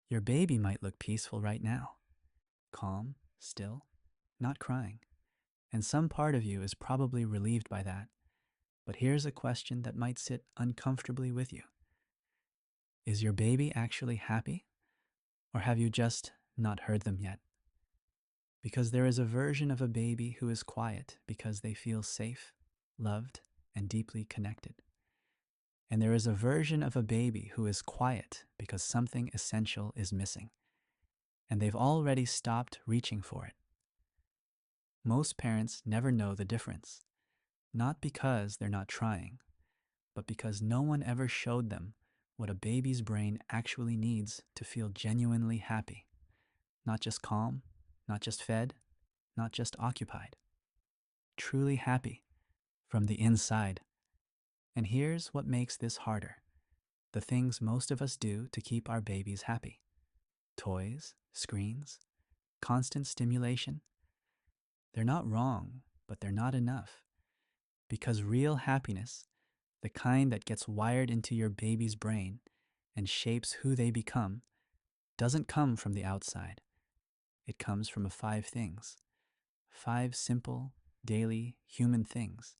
Your baby might look peaceful right now, calm, still, not crying. And some part of you is probably relieved by that. But here's a question that might sit uncomfortably with you. Is your baby actually happy? Or have you just not heard them yet? Because there is a version of a baby who is quiet because they feel safe, loved, and deeply connected. And there is a version of a baby who is quiet because something essential is missing, and they've already stopped reaching for it. Most parents never know the difference, not because they're not trying, but because no one ever showed them what a baby's brain actually needs to feel genuinely happy. Not just calm, not just fed, not just occupied. Truly happy from the inside. And here's what makes this harder: the things most of us do to keep our babies happy. Toys, screens, constant stimulation. They're not wrong, but they're not enough. Because real happiness, the kind that gets wired into your baby's brain and shapes who they become, doesn't come from the outside. It comes from five things. Five simple, daily, human things.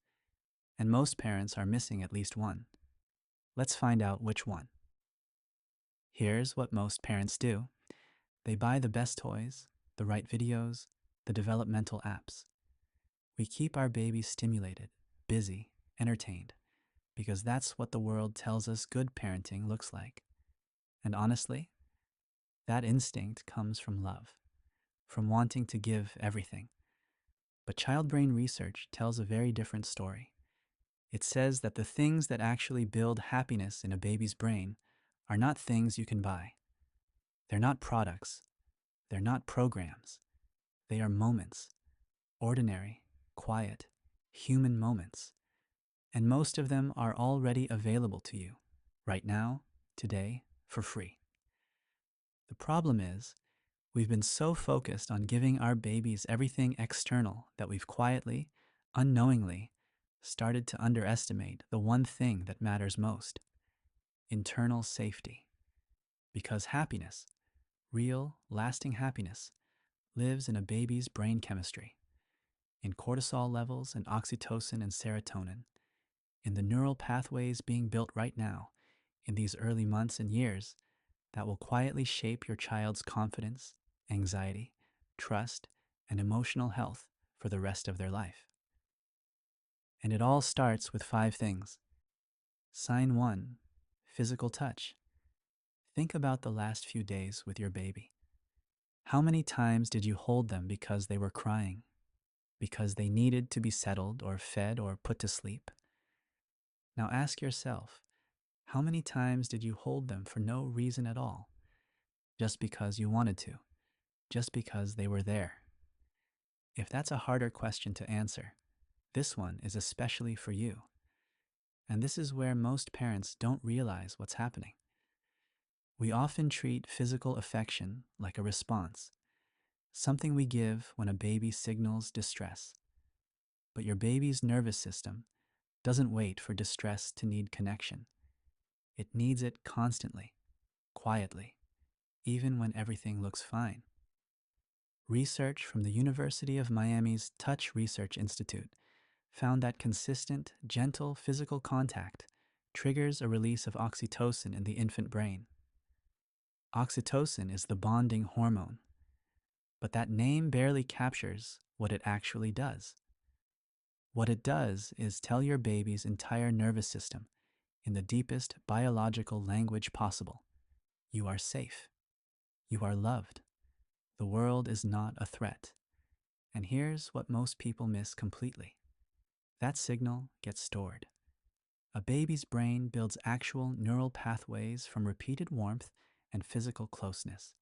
And most parents are missing at least one. Let's find out which one. Here's what most parents do. They buy the best toys, the right videos, the developmental apps. We keep our babies stimulated, busy, entertained, because that's what the world tells us good parenting looks like. And honestly, that instinct comes from love, from wanting to give everything. But child brain research tells a very different story. It says that the things that actually build happiness in a baby's brain are not things you can buy. They're not products. They're not programs. They are moments. Ordinary, quiet, human moments. And most of them are already available to you, right now, today, for free. The problem is, we've been so focused on giving our babies everything external that we've quietly, unknowingly, started to underestimate the one thing that matters most: internal safety. Because happiness, real, lasting happiness, lives in a baby's brain chemistry, in cortisol levels and oxytocin and serotonin, in the neural pathways being built right now, in these early months and years, that will quietly shape your child's confidence, anxiety, trust, and emotional health for the rest of their life. And it all starts with five things. Sign one, physical touch. Think about the last few days with your baby. How many times did you hold them because they were crying, because they needed to be settled or fed or put to sleep? Now ask yourself, how many times did you hold them for no reason at all, just because you wanted to, just because they were there? If that's a harder question to answer, this one is especially for you. And this is where most parents don't realize what's happening. We often treat physical affection like a response, something we give when a baby signals distress. But your baby's nervous system doesn't wait for distress to need connection. It needs it constantly, quietly, even when everything looks fine. Research from the University of Miami's Touch Research Institute found that consistent, gentle physical contact triggers a release of oxytocin in the infant brain. Oxytocin is the bonding hormone, but that name barely captures what it actually does. What it does is tell your baby's entire nervous system, in the deepest biological language possible, you are safe. You are loved. The world is not a threat. And here's what most people miss completely. That signal gets stored. A baby's brain builds actual neural pathways from repeated warmth and physical closeness.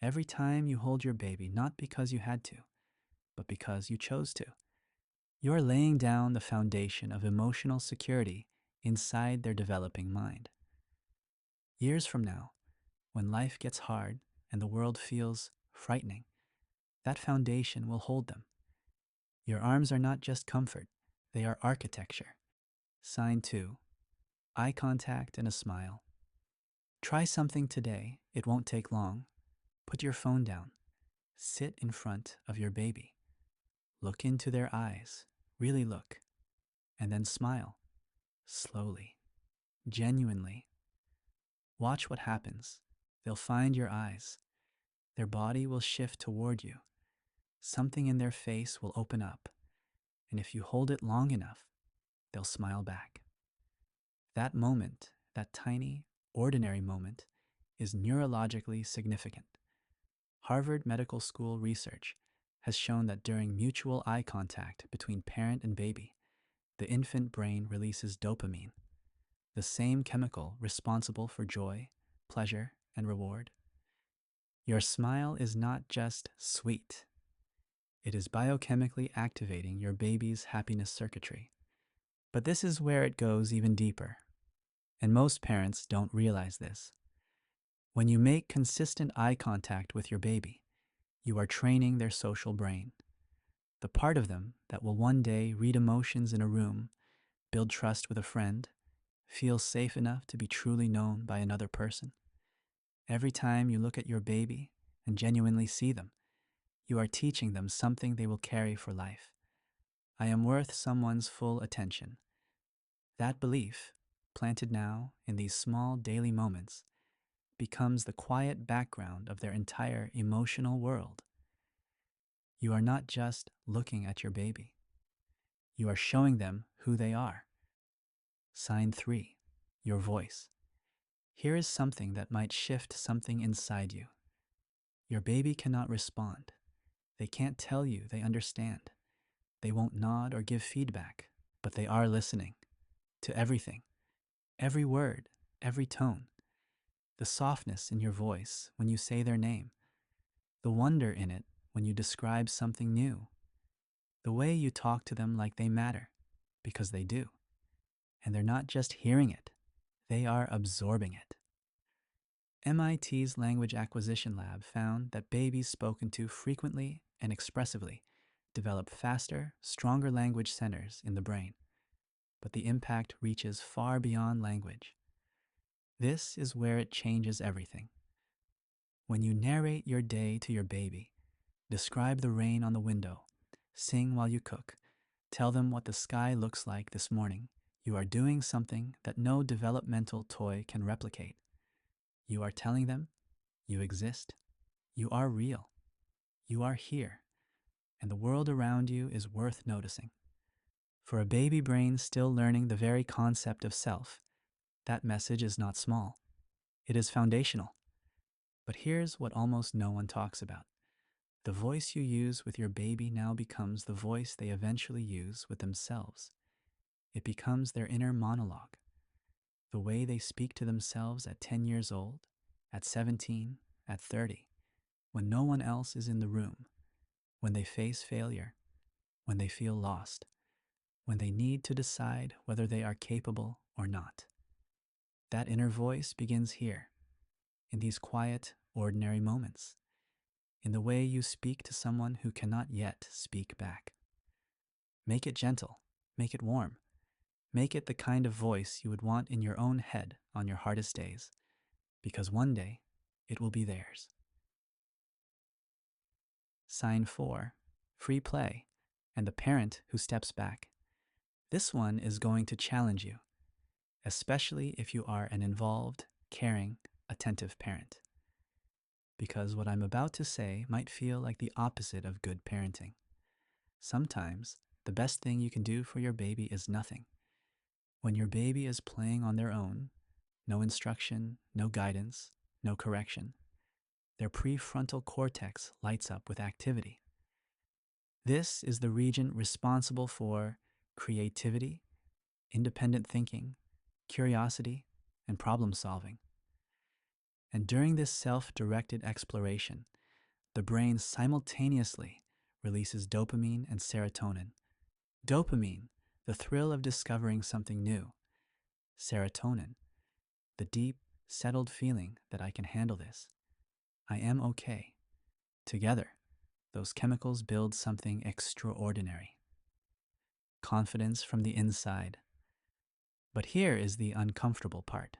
Every time you hold your baby, not because you had to, but because you chose to, you're laying down the foundation of emotional security inside their developing mind. Years from now, when life gets hard and the world feels frightening, that foundation will hold them. Your arms are not just comfort, they are architecture. Sign two, eye contact and a smile. Try something today. It won't take long. Put your phone down. Sit in front of your baby. Look into their eyes. Really look. And then smile. Slowly. Genuinely. Watch what happens. They'll find your eyes. Their body will shift toward you. Something in their face will open up. And if you hold it long enough, they'll smile back. That moment, that tiny, ordinary moment, is neurologically significant. Harvard Medical School research has shown that during mutual eye contact between parent and baby, the infant brain releases dopamine, the same chemical responsible for joy, pleasure, and reward. Your smile is not just sweet. It is biochemically activating your baby's happiness circuitry. But this is where it goes even deeper. And most parents don't realize this. When you make consistent eye contact with your baby, you are training their social brain, the part of them that will one day read emotions in a room, build trust with a friend, feel safe enough to be truly known by another person. Every time you look at your baby and genuinely see them, you are teaching them something they will carry for life. I am worth someone's full attention. That belief, planted now in these small daily moments, becomes the quiet background of their entire emotional world. You are not just looking at your baby. You are showing them who they are. Sign 3, your voice. Here is something that might shift something inside you. Your baby cannot respond. They can't tell you they understand. They won't nod or give feedback, but they are listening to everything, every word, every tone, the softness in your voice when you say their name, the wonder in it when you describe something new, the way you talk to them like they matter, because they do. And they're not just hearing it, they are absorbing it. MIT's Language Acquisition Lab found that babies spoken to frequently and expressively develop faster, stronger language centers in the brain. But the impact reaches far beyond language. This is where it changes everything. When you narrate your day to your baby, describe the rain on the window, sing while you cook, tell them what the sky looks like this morning, you are doing something that no developmental toy can replicate. You are telling them, you exist, you are real, you are here, and the world around you is worth noticing. For a baby brain still learning the very concept of self, that message is not small. It is foundational. But here's what almost no one talks about. The voice you use with your baby now becomes the voice they eventually use with themselves. It becomes their inner monologue. The way they speak to themselves at 10 years old, at 17, at 30, when no one else is in the room, when they face failure, when they feel lost, when they need to decide whether they are capable or not. That inner voice begins here, in these quiet, ordinary moments, in the way you speak to someone who cannot yet speak back. Make it gentle, make it warm, make it the kind of voice you would want in your own head on your hardest days, because one day it will be theirs. Sign 4, free play, and the parent who steps back. This one is going to challenge you, especially if you are an involved, caring, attentive parent. Because what I'm about to say might feel like the opposite of good parenting. Sometimes, the best thing you can do for your baby is nothing. When your baby is playing on their own, no instruction, no guidance, no correction, their prefrontal cortex lights up with activity. This is the region responsible for creativity, independent thinking, curiosity, and problem solving. And during this self-directed exploration, the brain simultaneously releases dopamine and serotonin. Dopamine, the thrill of discovering something new. Serotonin, the deep, settled feeling that I can handle this. I am okay. Together, those chemicals build something extraordinary. Confidence from the inside. But here is the uncomfortable part.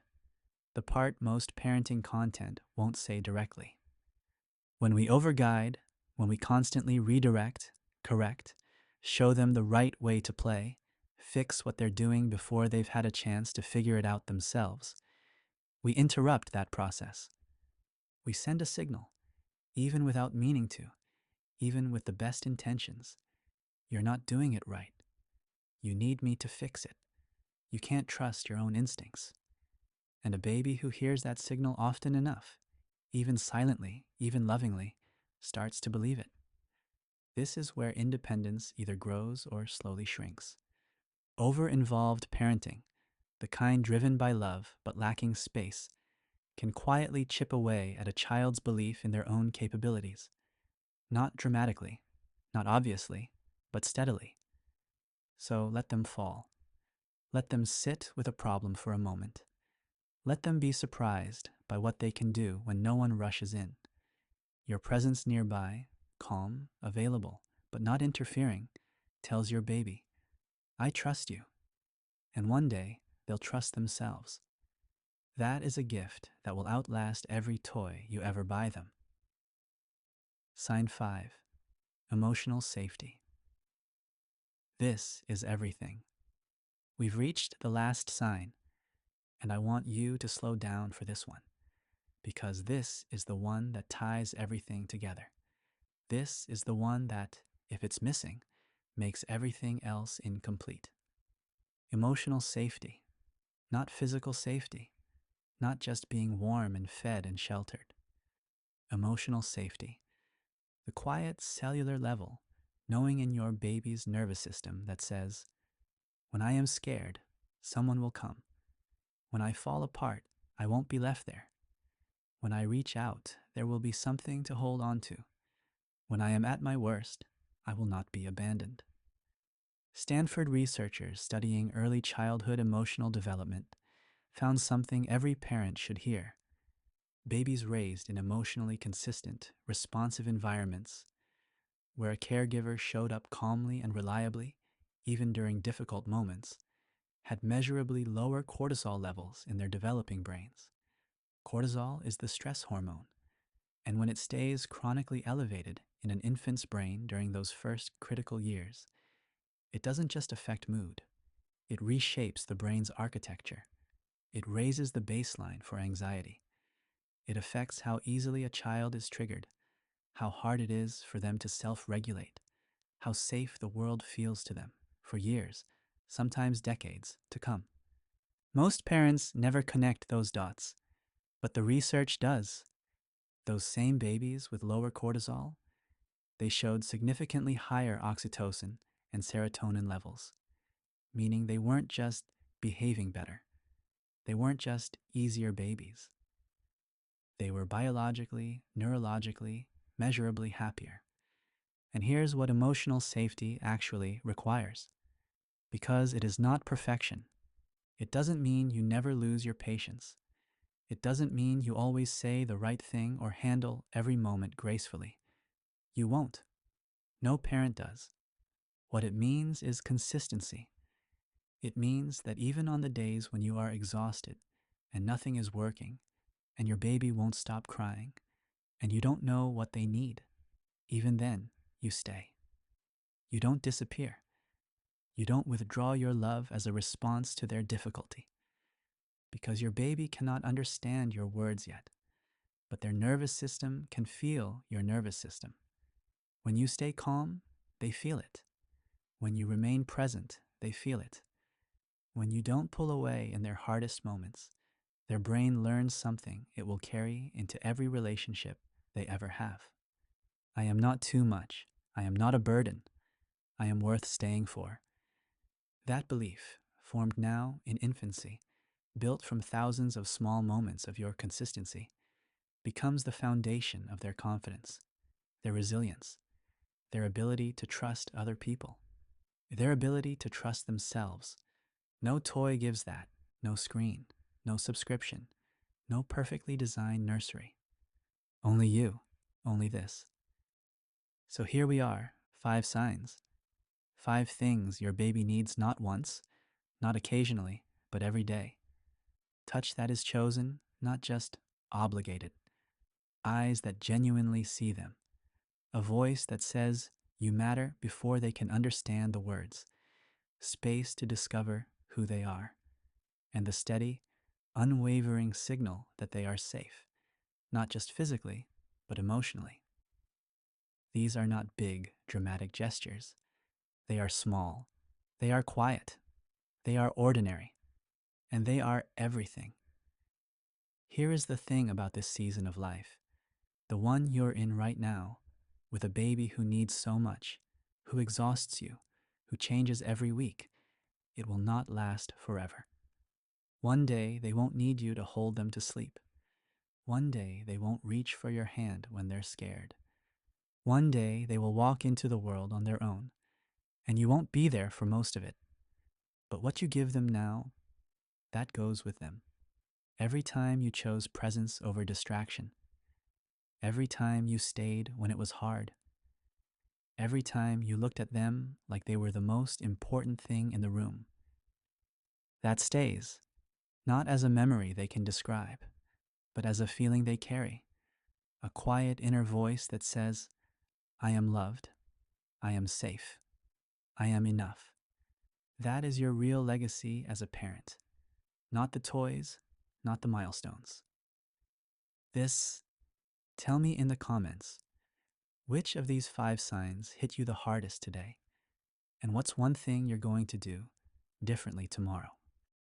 the part most parenting content won't say directly. When we overguide, when we constantly redirect, correct, show them the right way to play, fix what they're doing before they've had a chance to figure it out themselves, we interrupt that process. We send a signal, even without meaning to, even with the best intentions. You're not doing it right. You need me to fix it. You can't trust your own instincts. And a baby who hears that signal often enough, even silently, even lovingly, starts to believe it. This is where independence either grows or slowly shrinks. Over-involved parenting, the kind driven by love but lacking space, can quietly chip away at a child's belief in their own capabilities. Not dramatically, not obviously, but steadily. So let them fall. Let them sit with a problem for a moment. Let them be surprised by what they can do when no one rushes in. Your presence nearby, calm, available, but not interfering, tells your baby, I trust you. And one day, they'll trust themselves. That is a gift that will outlast every toy you ever buy them. Sign 5. Emotional safety. This is everything. We've reached the last sign, and I want you to slow down for this one, because this is the one that ties everything together. This is the one that, if it's missing, makes everything else incomplete. Emotional safety, not physical safety, not just being warm and fed and sheltered. Emotional safety, the quiet cellular level, knowing in your baby's nervous system that says, when I am scared, someone will come. When I fall apart, I won't be left there. When I reach out, there will be something to hold on to. When I am at my worst, I will not be abandoned. Stanford researchers studying early childhood emotional development found something every parent should hear. Babies raised in emotionally consistent, responsive environments, where a caregiver showed up calmly and reliably, even during difficult moments, had measurably lower cortisol levels in their developing brains. Cortisol is the stress hormone, and when it stays chronically elevated in an infant's brain during those first critical years, it doesn't just affect mood. It reshapes the brain's architecture. It raises the baseline for anxiety. It affects how easily a child is triggered, how hard it is for them to self-regulate, how safe the world feels to them for years, sometimes decades, to come. Most parents never connect those dots, but the research does. Those same babies with lower cortisol, they showed significantly higher oxytocin and serotonin levels, meaning they weren't just behaving better. They weren't just easier babies. They were biologically, neurologically, measurably happier. And here's what emotional safety actually requires. Because it is not perfection, it doesn't mean you never lose your patience. It doesn't mean you always say the right thing or handle every moment gracefully. You won't. No parent does. What it means is consistency. It means that even on the days when you are exhausted and nothing is working, and your baby won't stop crying, and you don't know what they need, even then, you stay. You don't disappear. You don't withdraw your love as a response to their difficulty. Because your baby cannot understand your words yet, but their nervous system can feel your nervous system. When you stay calm, they feel it. When you remain present, they feel it. When you don't pull away in their hardest moments, their brain learns something it will carry into every relationship they ever have. I am not too much. I am not a burden. I am worth staying for. That belief, formed now in infancy, built from thousands of small moments of your consistency, becomes the foundation of their confidence, their resilience, their ability to trust other people, their ability to trust themselves. No toy gives that, no screen, no subscription, no perfectly designed nursery. Only you, only this. So here we are, 5 signs. 5 things your baby needs not once, not occasionally, but every day. Touch that is chosen, not just obligated, eyes that genuinely see them, a voice that says you matter before they can understand the words, space to discover who they are, and the steady, unwavering signal that they are safe, not just physically, but emotionally. These are not big, dramatic gestures. They are small. They are quiet. They are ordinary. And they are everything. Here is the thing about this season of life, the one you're in right now, with a baby who needs so much, who exhausts you, who changes every week. It will not last forever. One day they won't need you to hold them to sleep. One day they won't reach for your hand when they're scared. One day they will walk into the world on their own, and you won't be there for most of it. But what you give them now, that goes with them. Every time you chose presence over distraction, every time you stayed when it was hard, every time you looked at them like they were the most important thing in the room, that stays, not as a memory they can describe, but as a feeling they carry, a quiet inner voice that says, I am loved, I am safe, I am enough. That is your real legacy as a parent, not the toys, not the milestones. Tell me in the comments, which of these 5 signs hit you the hardest today? And what's one thing you're going to do differently tomorrow?